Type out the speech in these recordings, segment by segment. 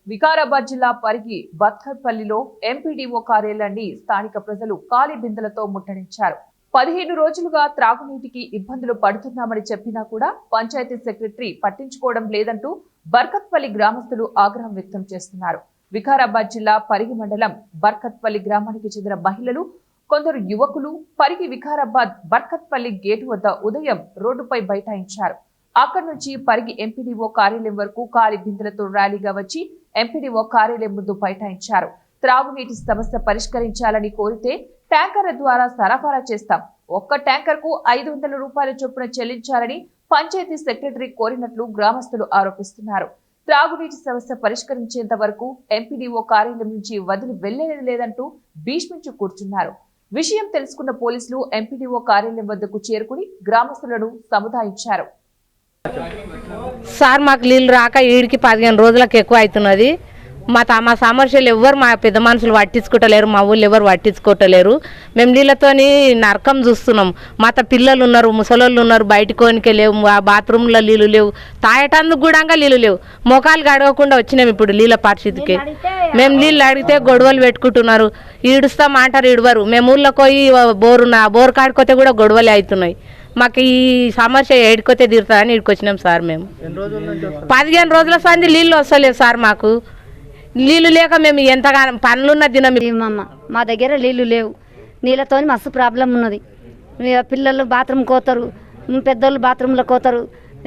వికారాబాద్ జిల్లా పరిగి బత్కర్పల్లిలో ఎంపీడీఓ కార్యాలయాన్ని స్థానిక ప్రజలు ఖాళీ బిందెలతో ముట్టడించారు. 15 రోజులుగా త్రాగునీటికి ఇబ్బందులు పడుతున్నామని చెప్పినా కూడా పంచాయతీ సెక్రటరీ పట్టించుకోవడం లేదంటూ బర్కత్పల్లి గ్రామస్తులు ఆగ్రహం వ్యక్తం చేస్తున్నారు. వికారాబాద్ జిల్లా పరిగి మండలం బర్కత్పల్లి గ్రామానికి చెందిన మహిళలు, కొందరు యువకులు పరిగి వికారాబాద్ బర్కత్పల్లి గేటు వద్ద ఉదయం రోడ్డుపై బైఠాయించారు. అక్కడి నుంచి పరిగి ఎంపీడీఓ కార్యాలయం వరకు ఖాళీ బిందెలతో ర్యాలీగా వచ్చి ఎంపీడీఓ కార్యాలయం ముందు బైఠాయించారు. త్రాగునీటి సమస్య పరిష్కరించాలని కోరితే ట్యాంకర్ల ద్వారా సరఫరా చేస్తాం, ఒక్క ట్యాంకర్ కు 500 రూపాయల చొప్పున చెల్లించాలని పంచాయతీ సెక్రటరీ కోరినట్లు గ్రామస్తులు ఆరోపిస్తున్నారు. త్రాగునీటి సమస్య పరిష్కరించేంత వరకు ఎంపీడీఓ కార్యాలయం నుంచి వదిలి వెళ్లేది లేదంటూ భీష్మించి కూర్చున్నారు. విషయం తెలుసుకున్న పోలీసులు ఎంపీడీఓ కార్యాలయం వద్దకు చేరుకుని గ్రామస్తులను సముదాయించారు. సార్ మాకు నీళ్ళు రాక ఈడికి 15 రోజులకు ఎక్కువ అవుతున్నది. మా సమస్యలు ఎవరు మా పెద్ద మనుషులు పట్టించుకోవటలేరు, మా ఊళ్ళు ఎవరు పట్టించుకోవటలేరు. మేము నీళ్ళతోని నరకం చూస్తున్నాం. మా పిల్లలు ఉన్నారు, ముసలోళ్ళు ఉన్నారు, బయటకోనికే లేవు, ఆ బాత్రూంలో నీళ్ళు లేవు, తాగటానికి కూడా నీళ్ళు లేవు. మొఖాలు గడవకుండా వచ్చినాం ఇప్పుడు నీళ్ళ పరిస్థితికి. మేము నీళ్ళు అడిగితే గొడవలు పెట్టుకుంటున్నారు, ఈడుస్తామంటారు, ఇడవరు. మేము ఊళ్ళో పోయి బోరు కాడుకోతే కూడా గొడవలే అవుతున్నాయి. మాకు ఈ సమస్య ఏడుకోతే తీరుతుందని ఇక్కడికొచ్చినాం సార్. మేము 15 రోజుల సంది నీళ్ళు వస్తలేవు సార్. మాకు నీళ్ళు లేక మేము ఎంతగానో పనులున్న దినం మా దగ్గర నీళ్ళు లేవు. నీళ్ళతో మస్తు ప్రాబ్లం ఉన్నది. పిల్లలు బాత్రూమ్ కోతారు, పెద్దోళ్ళు బాత్రూంలో కోతారు.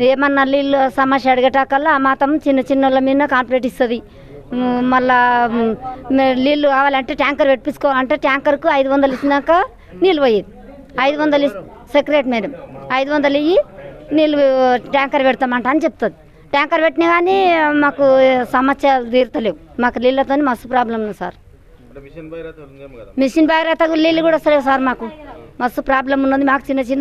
ఏమన్నా నీళ్ళు సమస్య అడిగేటాకల్లా మాత్రం చిన్న చిన్నోళ్ళ మీద కాంప్లైంట్ ఇస్తుంది. మళ్ళా నీళ్ళు కావాలంటే ట్యాంకర్ పెట్టించుకోవాలంటే ట్యాంకర్కు 500 ఇచ్చినాక నీళ్ళు పోయేది. 500 సెక్రటరీ మేడం 500 ఇయ్యి నీళ్ళు ట్యాంకర్ పెడతామంట అని చెప్తుంది. ట్యాంకర్ పెట్టినా కానీ మాకు సమస్య తీరుతలేవు. మాకు నీళ్ళతో మస్తు ప్రాబ్లం ఉంది సార్. మిషన్ భగీరథ నీళ్ళు కూడా వస్తలేవు సార్. మాకు మస్తు ప్రాబ్లం ఉన్నది. మాకు చిన్న చిన్న